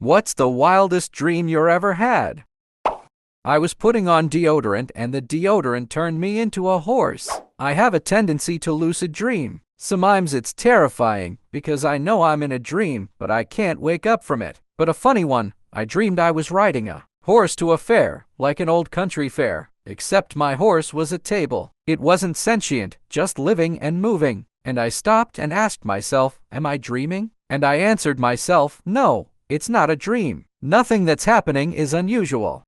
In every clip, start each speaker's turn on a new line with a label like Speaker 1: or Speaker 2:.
Speaker 1: What's the wildest dream you ever had? I was putting on deodorant and the deodorant turned me into a horse. I have a tendency to lucid dream. Sometimes it's terrifying because I know I'm in a dream, but I can't wake up from it. But a funny one, I dreamed I was riding a horse to a fair, like an old country fair, except my horse was a table. It wasn't sentient, just living and moving. And I stopped and asked myself, am I dreaming? And I answered myself, no, it's not a dream. Nothing that's happening is unusual.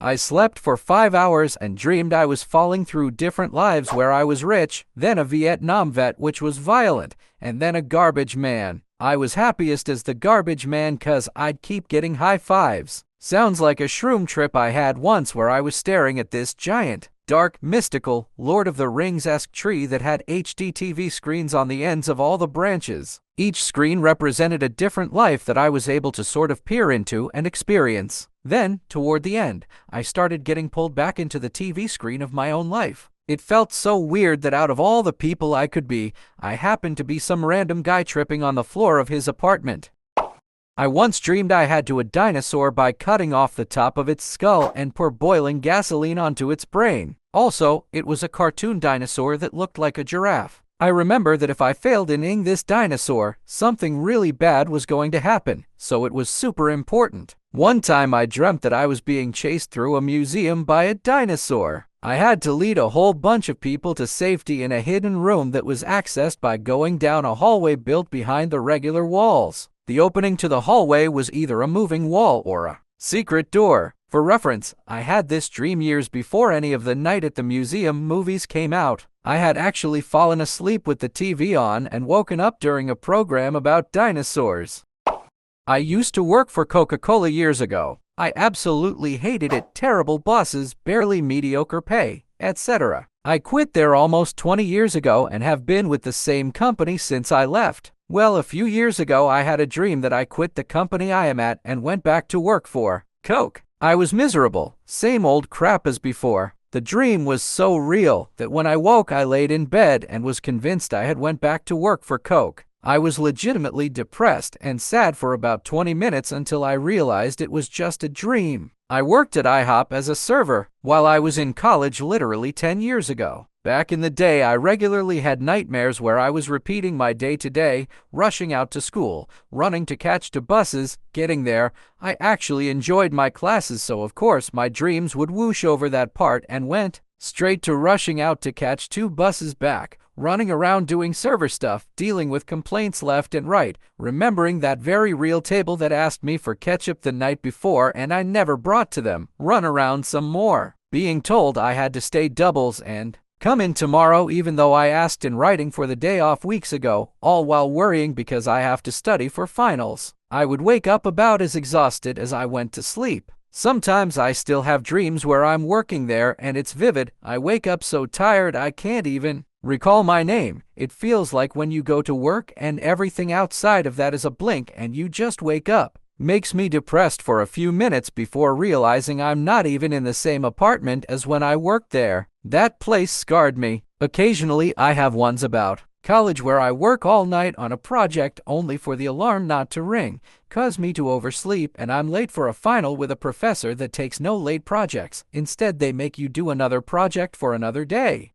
Speaker 1: I slept for 5 hours and dreamed I was falling through different lives where I was rich, then a Vietnam vet which was violent, and then a garbage man. I was happiest as the garbage man 'cause I'd keep getting high fives. Sounds like a shroom trip I had once where I was staring at this giant, dark, mystical, Lord of the Rings-esque tree that had HD TV screens on the ends of all the branches. Each screen represented a different life that I was able to sort of peer into and experience. Then, toward the end, I started getting pulled back into the TV screen of my own life. It felt so weird that out of all the people I could be, I happened to be some random guy tripping on the floor of his apartment. I once dreamed I had to a dinosaur by cutting off the top of its skull and pour boiling gasoline onto its brain. Also, it was a cartoon dinosaur that looked like a giraffe. I remember that if I failed in eating this dinosaur, something really bad was going to happen, so it was super important. One time I dreamt that I was being chased through a museum by a dinosaur. I had to lead a whole bunch of people to safety in a hidden room that was accessed by going down a hallway built behind the regular walls. The opening to the hallway was either a moving wall or a secret door. For reference, I had this dream years before any of the Night at the Museum movies came out. I had actually fallen asleep with the TV on and woken up during a program about dinosaurs. I used to work for Coca-Cola years ago. I absolutely hated it, terrible bosses, barely mediocre pay, etc. I quit there almost 20 years ago and have been with the same company since I left. Well, a few years ago I had a dream that I quit the company I am at and went back to work for Coke. I was miserable, same old crap as before. The dream was so real that when I woke I laid in bed and was convinced I had went back to work for Coke. I was legitimately depressed and sad for about 20 minutes until I realized it was just a dream. I worked at IHOP as a server while I was in college literally 10 years ago. Back in the day, I regularly had nightmares where I was repeating my day-to-day, rushing out to school, running to catch the buses, getting there. I actually enjoyed my classes, so of course my dreams would whoosh over that part and went straight to rushing out to catch 2 buses back, running around doing server stuff, dealing with complaints left and right, remembering that very real table that asked me for ketchup the night before and I never brought to them, run around some more, being told I had to stay doubles and come in tomorrow even though I asked in writing for the day off weeks ago, all while worrying because I have to study for finals. I would wake up about as exhausted as I went to sleep. Sometimes I still have dreams where I'm working there and it's vivid. I wake up so tired I can't even recall my name. It feels like when you go to work and everything outside of that is a blink and you just wake up. Makes me depressed for a few minutes before realizing I'm not even in the same apartment as when I worked there. That place scarred me. Occasionally I have ones about college where I work all night on a project only for the alarm not to ring, cause me to oversleep and I'm late for a final with a professor that takes no late projects. Instead they make you do another project for another day.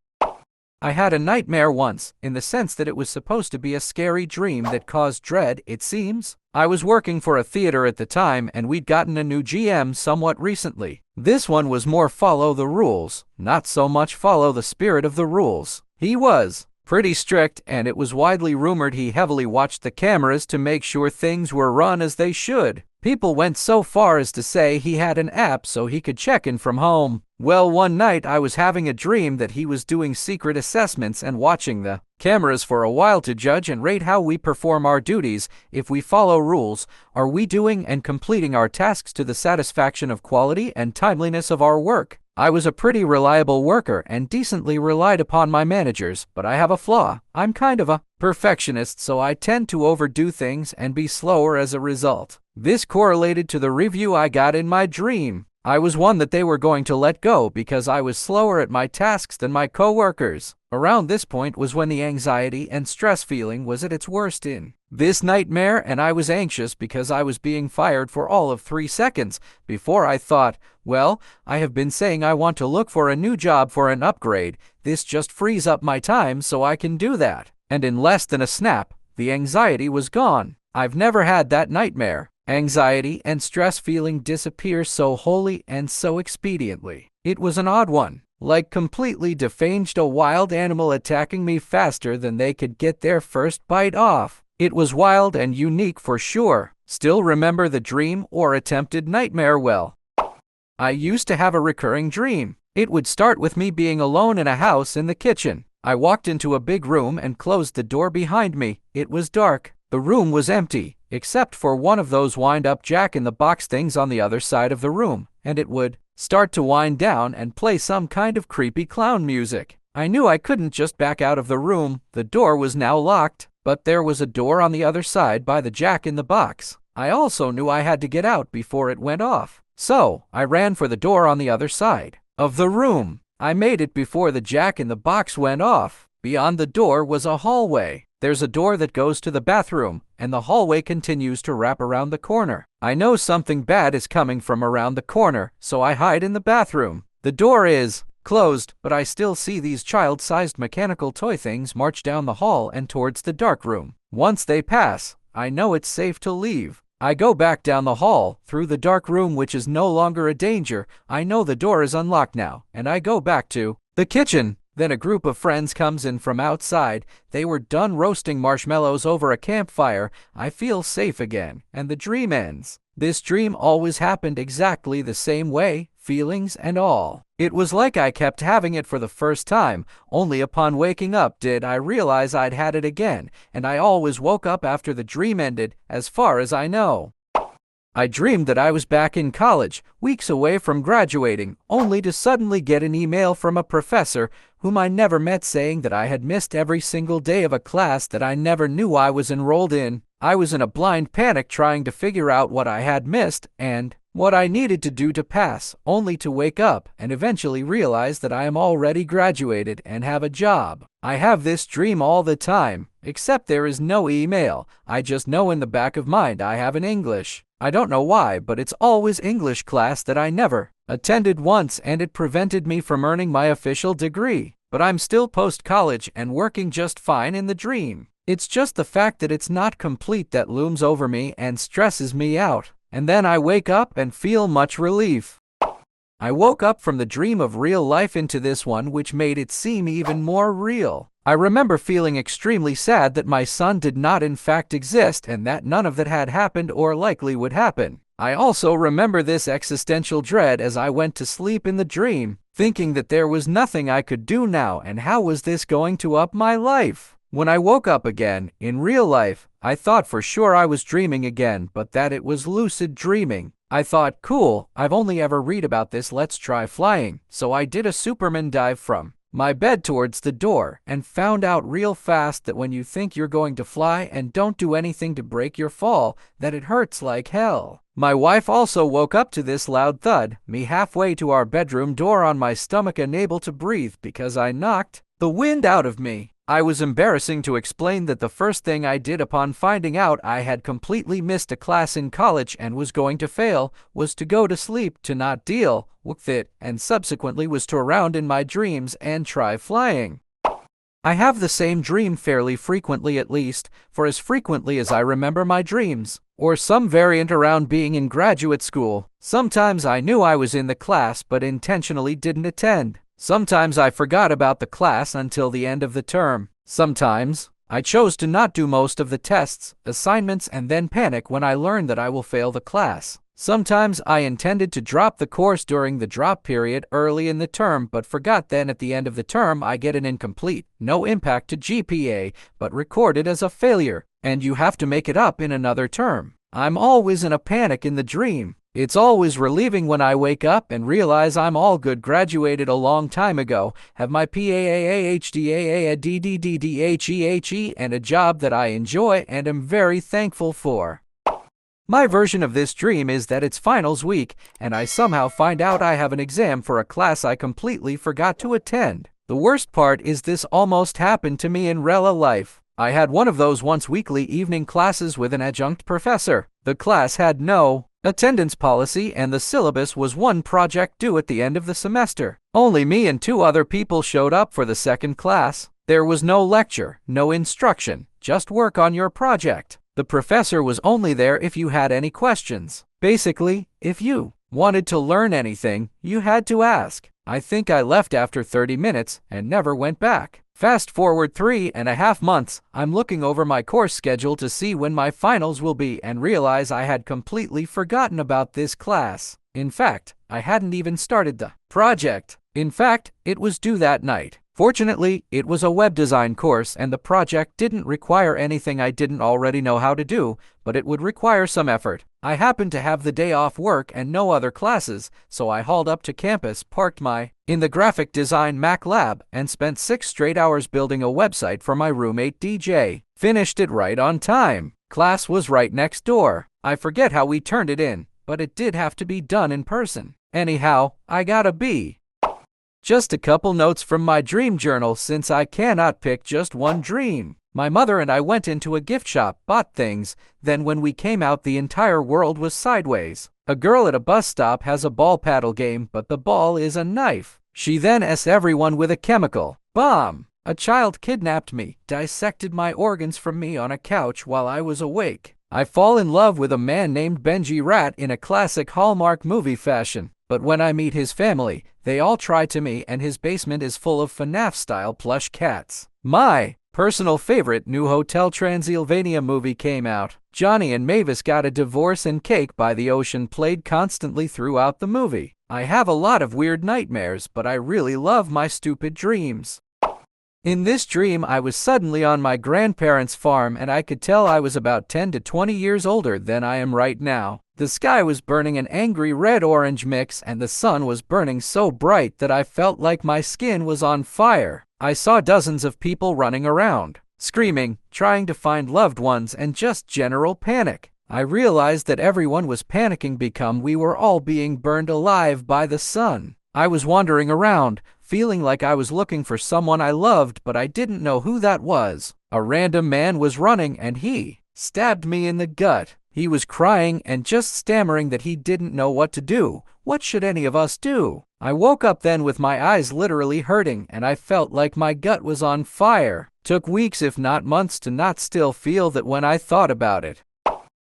Speaker 1: I had a nightmare once, in the sense that it was supposed to be a scary dream that caused dread, it seems. I was working for a theater at the time and we'd gotten a new GM somewhat recently. This one was more follow the rules, not so much follow the spirit of the rules. He was pretty strict and it was widely rumored he heavily watched the cameras to make sure things were run as they should. People went so far as to say he had an app so he could check in from home. Well, one night I was having a dream that he was doing secret assessments and watching the cameras for a while to judge and rate how we perform our duties. If we follow rules, are we doing and completing our tasks to the satisfaction of quality and timeliness of our work? I was a pretty reliable worker and decently relied upon my managers, but I have a flaw. I'm kind of a perfectionist, so I tend to overdo things and be slower as a result. This correlated to the review I got in my dream. I was one that they were going to let go because I was slower at my tasks than my coworkers. Around this point was when the anxiety and stress feeling was at its worst in this nightmare, and I was anxious because I was being fired for all of 3 seconds before I thought, well, I have been saying I want to look for a new job for an upgrade. This just frees up my time so I can do that. And in less than a snap, the anxiety was gone. I've never had that nightmare. Anxiety and stress feeling disappear so wholly and so expediently. It was an odd one, like completely defanged a wild animal attacking me faster than they could get their first bite off. It was wild and unique for sure. Still remember the dream or attempted nightmare well. I used to have a recurring dream. It would start with me being alone in a house in the kitchen. I walked into a big room and closed the door behind me. It was dark. The room was empty, except for one of those wind-up jack-in-the-box things on the other side of the room, and it would start to wind down and play some kind of creepy clown music. I knew I couldn't just back out of the room. The door was now locked, but there was a door on the other side by the jack-in-the-box. I also knew I had to get out before it went off. So, I ran for the door on the other side of the room. I made it before the jack-in-the-box went off. Beyond the door was a hallway. There's a door that goes to the bathroom, and the hallway continues to wrap around the corner. I know something bad is coming from around the corner, so I hide in the bathroom. The door is closed, but I still see these child-sized mechanical toy things march down the hall and towards the dark room. Once they pass, I know it's safe to leave. I go back down the hall, through the dark room, which is no longer a danger. I know the door is unlocked now, and I go back to the kitchen. Then a group of friends comes in from outside. They were done roasting marshmallows over a campfire. I feel safe again, and the dream ends. This dream always happened exactly the same way, feelings and all. It was like I kept having it for the first time. Only upon waking up did I realize I'd had it again, and I always woke up after the dream ended, as far as I know. I dreamed that I was back in college, weeks away from graduating, only to suddenly get an email from a professor whom I never met saying that I had missed every single day of a class that I never knew I was enrolled in. I was in a blind panic trying to figure out what I had missed and what I needed to do to pass, only to wake up and eventually realize that I am already graduated and have a job. I have this dream all the time, except there is no email. I just know in the back of mind I have an English. I don't know why, but it's always English class that I never attended once, and it prevented me from earning my official degree. But I'm still post-college and working just fine in the dream. It's just the fact that it's not complete that looms over me and stresses me out. And then I wake up and feel much relief. I woke up from the dream of real life into this one, which made it seem even more real. I remember feeling extremely sad that my son did not in fact exist and that none of that had happened or likely would happen. I also remember this existential dread as I went to sleep in the dream, thinking that there was nothing I could do now and how was this going to up my life. When I woke up again, in real life, I thought for sure I was dreaming again, but that it was lucid dreaming. I thought, cool, I've only ever read about this, let's try flying. So I did a Superman dive from my bed towards the door and found out real fast that when you think you're going to fly and don't do anything to break your fall, that it hurts like hell. My wife also woke up to this loud thud, me halfway to our bedroom door on my stomach unable to breathe because I knocked the wind out of me. I was embarrassing to explain that the first thing I did upon finding out I had completely missed a class in college and was going to fail was to go to sleep to not deal with it, and subsequently was to around in my dreams and try flying. I have the same dream fairly frequently, at least, for as frequently as I remember my dreams, or some variant around being in graduate school. Sometimes I knew I was in the class but intentionally didn't attend. Sometimes I forgot about the class until the end of the term. Sometimes I chose to not do most of the tests, assignments, and then panic when I learned that I will fail the class. Sometimes I intended to drop the course during the drop period early in the term but forgot, then at the end of the term I get an incomplete, no impact to GPA, but recorded as a failure, and you have to make it up in another term. I'm always in a panic in the dream. It's always relieving when I wake up and realize I'm all good, graduated a long time ago, have my PAAA, HDAA, DDDDHEHE, and a job that I enjoy and am very thankful for. My version of this dream is that it's finals week, and I somehow find out I have an exam for a class I completely forgot to attend. The worst part is this almost happened to me in real life. I had one of those once-weekly evening classes with an adjunct professor. The class had no attendance policy, and the syllabus was one project due at the end of the semester. Only me and 2 other people showed up for the second class. There was no lecture, no instruction, just work on your project. The professor was only there if you had any questions. Basically, if you wanted to learn anything, you had to ask. I think I left after 30 minutes and never went back. Fast forward 3.5 months, I'm looking over my course schedule to see when my finals will be and realize I had completely forgotten about this class. In fact, I hadn't even started the project. In fact, it was due that night. Fortunately, it was a web design course and the project didn't require anything I didn't already know how to do, but it would require some effort. I happened to have the day off work and no other classes, so I hauled up to campus, parked in the graphic design Mac lab, and spent 6 straight hours building a website for my roommate DJ. Finished it right on time. Class was right next door. I forget how we turned it in, but it did have to be done in person. Anyhow, I got a B. Just a couple notes from my dream journal since I cannot pick just one dream. My mother and I went into a gift shop, bought things, then when we came out the entire world was sideways. A girl at a bus stop has a ball paddle game, but the ball is a knife. She then s everyone with a chemical bomb. A child kidnapped me, dissected my organs from me on a couch while I was awake. I fall in love with a man named Benji Rat in a classic Hallmark movie fashion. But when I meet his family, they all try to me and his basement is full of FNAF-style plush cats. My personal favorite new Hotel Transylvania movie came out. Johnny and Mavis got a divorce and Cake by the Ocean played constantly throughout the movie. I have a lot of weird nightmares, but I really love my stupid dreams. In this dream, I was suddenly on my grandparents' farm and I could tell I was about 10 to 20 years older than I am right now. The sky was burning an angry red-orange mix and the sun was burning so bright that I felt like my skin was on fire. I saw dozens of people running around, screaming, trying to find loved ones, and just general panic. I realized that everyone was panicking because we were all being burned alive by the sun. I was wandering around, feeling like I was looking for someone I loved, but I didn't know who that was. A random man was running and he stabbed me in the gut. He was crying and just stammering that he didn't know what to do. What should any of us do? I woke up then with my eyes literally hurting and I felt like my gut was on fire. Took weeks if not months to not still feel that when I thought about it.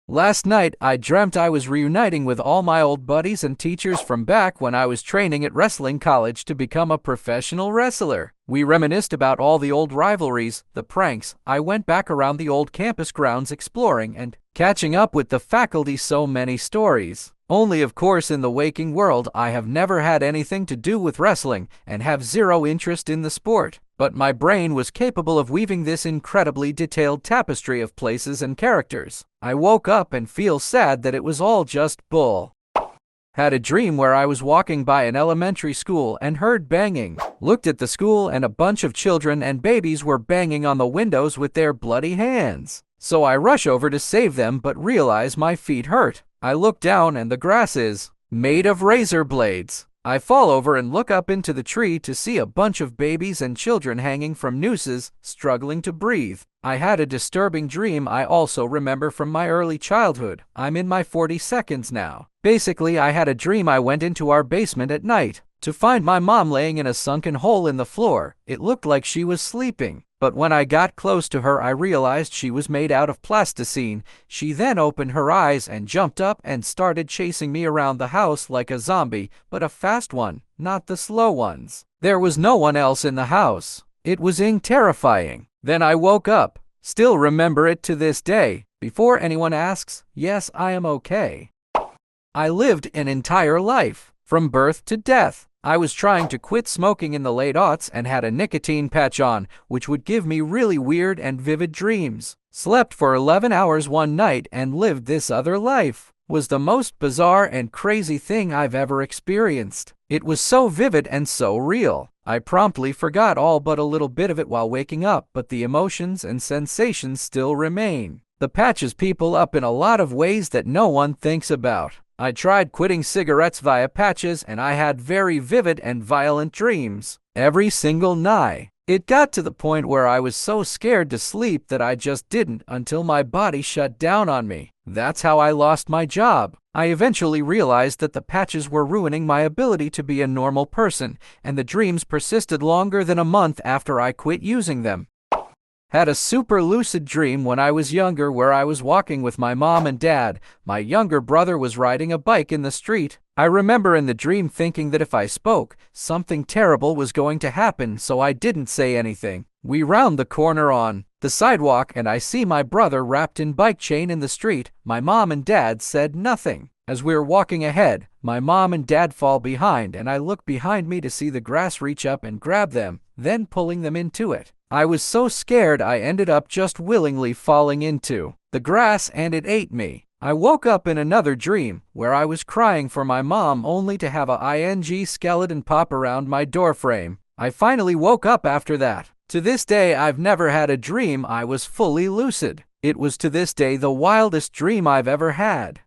Speaker 1: Last night, I dreamt I was reuniting with all my old buddies and teachers from back when I was training at wrestling college to become a professional wrestler. We reminisced about all the old rivalries, the pranks. I went back around the old campus grounds exploring and catching up with the faculty. So many stories. Only of course in the waking world I have never had anything to do with wrestling and have zero interest in the sport. But my brain was capable of weaving this incredibly detailed tapestry of places and characters. I woke up and feel sad that it was all just bull. Had a dream where I was walking by an elementary school and heard banging. Looked at the school and a bunch of children and babies were banging on the windows with their bloody hands. So I rush over to save them but realize my feet hurt. I look down and the grass is made of razor blades. I fall over and look up into the tree to see a bunch of babies and children hanging from nooses, struggling to breathe. I had a disturbing dream I also remember from my early childhood. I'm in my 40s now. Basically, I had a dream I went into our basement at night to find my mom laying in a sunken hole in the floor. It looked like she was sleeping. But when I got close to her, I realized she was made out of plasticine. She then opened her eyes and jumped up and started chasing me around the house like a zombie, but a fast one, not the slow ones. There was no one else in the house. It was terrifying. Then I woke up. Still remember it to this day. Before anyone asks, yes, I am okay. I lived an entire life, from birth to death. I was trying to quit smoking in the late aughts and had a nicotine patch on, which would give me really weird and vivid dreams. Slept for 11 hours one night and lived this other life. Was the most bizarre and crazy thing I've ever experienced. It was so vivid and so real. I promptly forgot all but a little bit of it while waking up, but the emotions and sensations still remain. The patches people up in a lot of ways that no one thinks about. I tried quitting cigarettes via patches and I had very vivid and violent dreams every single night. It got to the point where I was so scared to sleep that I just didn't until my body shut down on me. That's how I lost my job. I eventually realized that the patches were ruining my ability to be a normal person, and the dreams persisted longer than a month after I quit using them. Had a super lucid dream when I was younger where I was walking with my mom and dad. My younger brother was riding a bike in the street. I remember in the dream thinking that if I spoke, something terrible was going to happen, so I didn't say anything. We round the corner on the sidewalk and I see my brother wrapped in bike chain in the street. My mom and dad said nothing. As we're walking ahead, my mom and dad fall behind and I look behind me to see the grass reach up and grab them, then pulling them into it. I was so scared I ended up just willingly falling into the grass and it ate me. I woke up in another dream where I was crying for my mom only to have a ing skeleton pop around my doorframe. I finally woke up after that. To this day, I've never had a dream I was fully lucid. It was to this day the wildest dream I've ever had.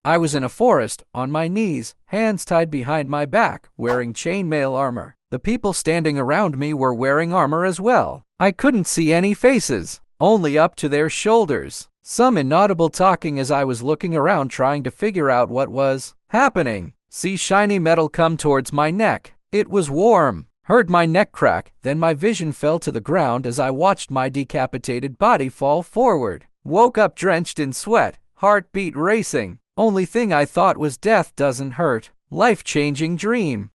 Speaker 1: I was in a forest, on my knees, hands tied behind my back, wearing chainmail armor. The people standing around me were wearing armor as well. I couldn't see any faces, only up to their shoulders. Some inaudible talking as I was looking around trying to figure out what was happening. See shiny metal come towards my neck. It was warm. Heard my neck crack, then my vision fell to the ground as I watched my decapitated body fall forward. Woke up drenched in sweat, heartbeat racing. Only thing I thought was death doesn't hurt. Life-changing dream.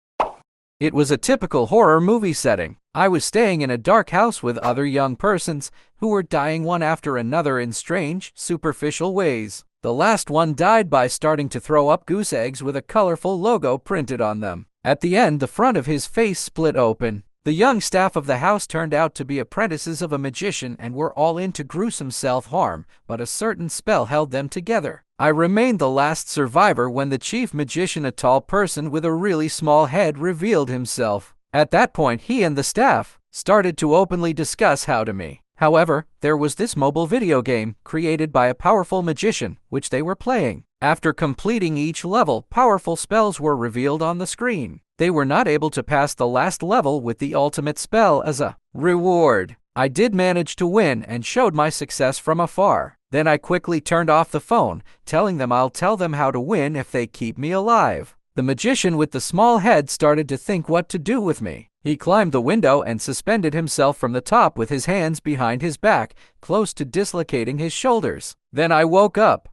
Speaker 1: It was a typical horror movie setting. I was staying in a dark house with other young persons who were dying one after another in strange, superficial ways. The last one died by starting to throw up goose eggs with a colorful logo printed on them. At the end, the front of his face split open. The young staff of the house turned out to be apprentices of a magician and were all into gruesome self-harm, but a certain spell held them together. I remained the last survivor when the chief magician, a tall person with a really small head, revealed himself. At that point, he and the staff started to openly discuss how to me. However, there was this mobile video game created by a powerful magician, which they were playing. After completing each level, powerful spells were revealed on the screen. They were not able to pass the last level with the ultimate spell as a reward. I did manage to win and showed my success from afar. Then I quickly turned off the phone, telling them I'll tell them how to win if they keep me alive. The magician with the small head started to think what to do with me. He climbed the window and suspended himself from the top with his hands behind his back, close to dislocating his shoulders. Then I woke up.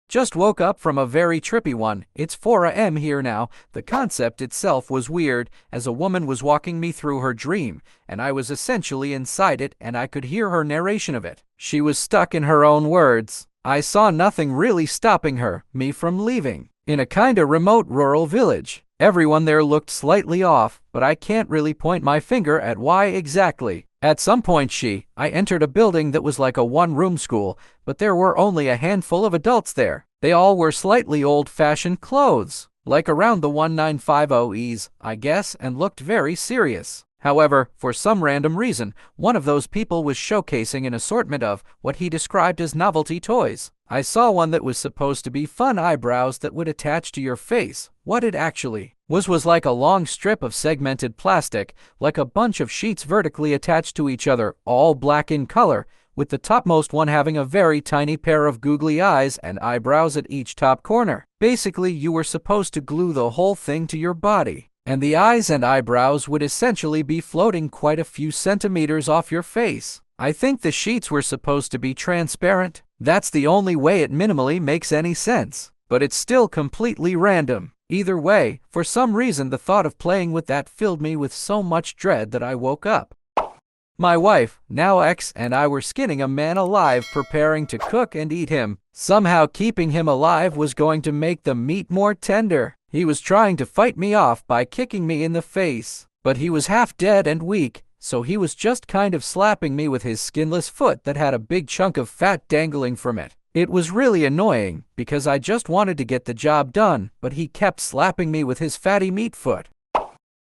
Speaker 1: Just woke up from a very trippy one. It's 4 a.m. here now. The concept itself was weird, as a woman was walking me through her dream, and I was essentially inside it and I could hear her narration of it. She was stuck in her own words. I saw nothing really stopping me from leaving. In a kinda remote rural village. Everyone there looked slightly off, but I can't really point my finger at why exactly. At some point I entered a building that was like a one-room school, but there were only a handful of adults there. They all wore slightly old-fashioned clothes, like around the 1950s, I guess, and looked very serious. However, for some random reason, one of those people was showcasing an assortment of what he described as novelty toys. I saw one that was supposed to be fun eyebrows that would attach to your face. What it actually was like a long strip of segmented plastic, like a bunch of sheets vertically attached to each other, all black in color, with the topmost one having a very tiny pair of googly eyes and eyebrows at each top corner. Basically, you were supposed to glue the whole thing to your body, and the eyes and eyebrows would essentially be floating quite a few centimeters off your face. I think the sheets were supposed to be transparent. That's the only way it minimally makes any sense, but it's still completely random. Either way, for some reason the thought of playing with that filled me with so much dread that I woke up. My wife, now ex, and I were skinning a man alive, preparing to cook and eat him. Somehow keeping him alive was going to make the meat more tender. He was trying to fight me off by kicking me in the face, but he was half dead and weak, so he was just kind of slapping me with his skinless foot that had a big chunk of fat dangling from it. It was really annoying, because I just wanted to get the job done, but he kept slapping me with his fatty meat foot.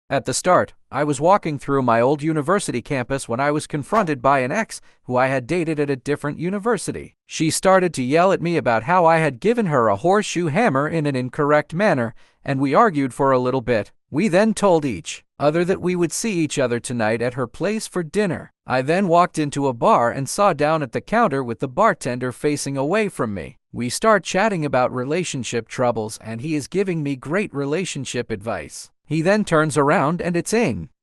Speaker 1: At the start, I was walking through my old university campus when I was confronted by an ex who I had dated at a different university. She started to yell at me about how I had given her a horseshoe hammer in an incorrect manner, and we argued for a little bit. We then told each other that we would see each other tonight at her place for dinner. I then walked into a bar and saw down at the counter with the bartender facing away from me. We start chatting about relationship troubles and he is giving me great relationship advice. He then turns around and it's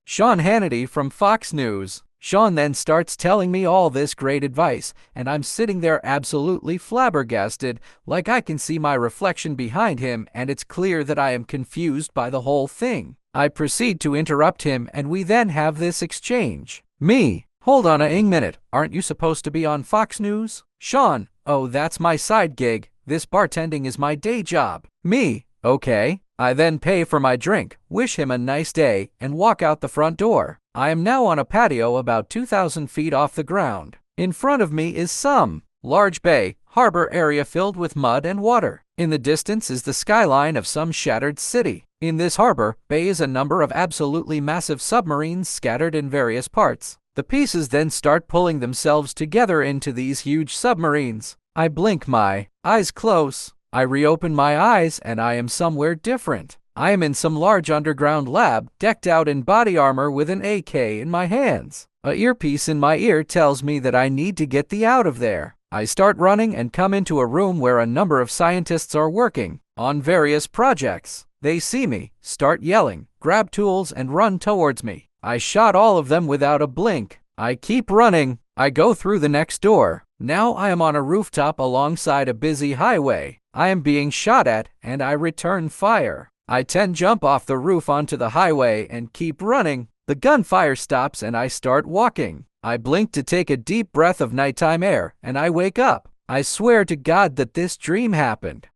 Speaker 1: Sean Hannity from Fox News. Sean then starts telling me all this great advice, and I'm sitting there absolutely flabbergasted, like I can see my reflection behind him and it's clear that I am confused by the whole thing. I proceed to interrupt him and we then have this exchange. Me: hold on a minute, aren't you supposed to be on Fox News? Sean: oh, that's my side gig, this bartending is my day job. Me: okay. I then pay for my drink, wish him a nice day, and walk out the front door. I am now on a patio about 2,000 feet off the ground. In front of me is some large bay, harbor area filled with mud and water. In the distance is the skyline of some shattered city. In this harbor bay is a number of absolutely massive submarines scattered in various parts. The pieces then start pulling themselves together into these huge submarines. I blink my eyes close. I reopen my eyes and I am somewhere different. I am in some large underground lab, decked out in body armor with an AK in my hands. A earpiece in my ear tells me that I need to get out of there. I start running and come into a room where a number of scientists are working on various projects. They see me, start yelling, grab tools and run towards me. I shot all of them without a blink. I keep running. I go through the next door. Now I am on a rooftop alongside a busy highway. I am being shot at and I return fire. I jump off the roof onto the highway and keep running. The gunfire stops and I start walking. I blink to take a deep breath of nighttime air and I wake up. I swear to God that this dream happened.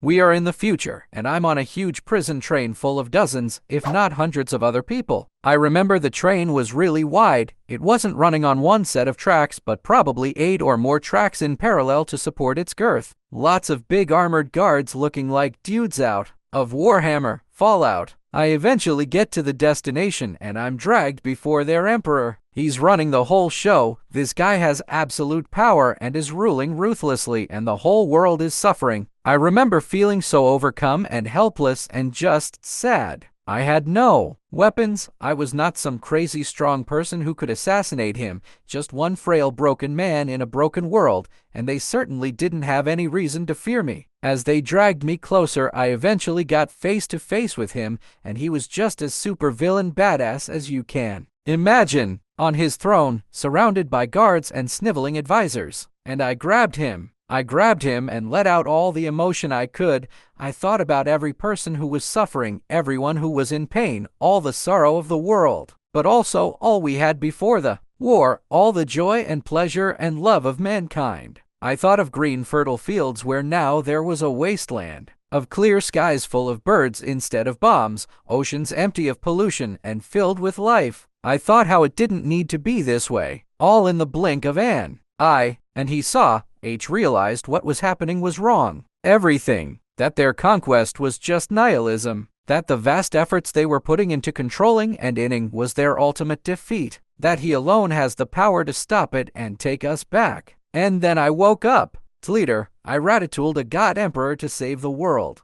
Speaker 1: We are in the future, and I'm on a huge prison train full of dozens, if not hundreds of other people. I remember the train was really wide. It wasn't running on one set of tracks, but probably 8 or more tracks in parallel to support its girth. Lots of big armored guards looking like dudes out of Warhammer, Fallout. I eventually get to the destination, and I'm dragged before their emperor. He's running the whole show. This guy has absolute power and is ruling ruthlessly, and the whole world is suffering. I remember feeling so overcome and helpless and just sad. I had no weapons. I was not some crazy strong person who could assassinate him, just one frail broken man in a broken world, and they certainly didn't have any reason to fear me. As they dragged me closer, I eventually got face to face with him, and he was just as supervillain badass as you can imagine, on his throne, surrounded by guards and sniveling advisors. And I grabbed him and let out all the emotion I could. I thought about every person who was suffering, everyone who was in pain, all the sorrow of the world, but also all we had before the war, all the joy and pleasure and love of mankind. I thought of green fertile fields where now there was a wasteland, of clear skies full of birds instead of bombs, oceans empty of pollution and filled with life. I thought how it didn't need to be this way, all in the blink of an eye, and he saw, realized what was happening was wrong. Everything, that their conquest was just nihilism, that the vast efforts they were putting into controlling and inning was their ultimate defeat, that he alone has the power to stop it and take us back. And then I woke up. Leader, I ratatooled a god emperor to save the world.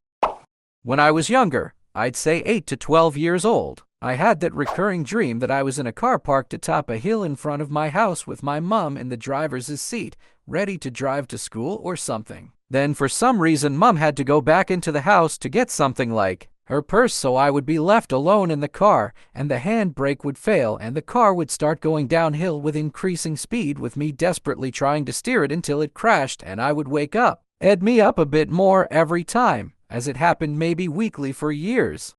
Speaker 1: When I was younger, I'd say 8 to 12 years old, I had that recurring dream that I was in a car parked atop a hill in front of my house with my mom in the driver's seat, ready to drive to school or something. Then for some reason Mom had to go back into the house to get something like her purse, so I would be left alone in the car, and the handbrake would fail and the car would start going downhill with increasing speed, with me desperately trying to steer it until it crashed, and I would wake up. Ed me up a bit more every time, as it happened maybe weekly for years.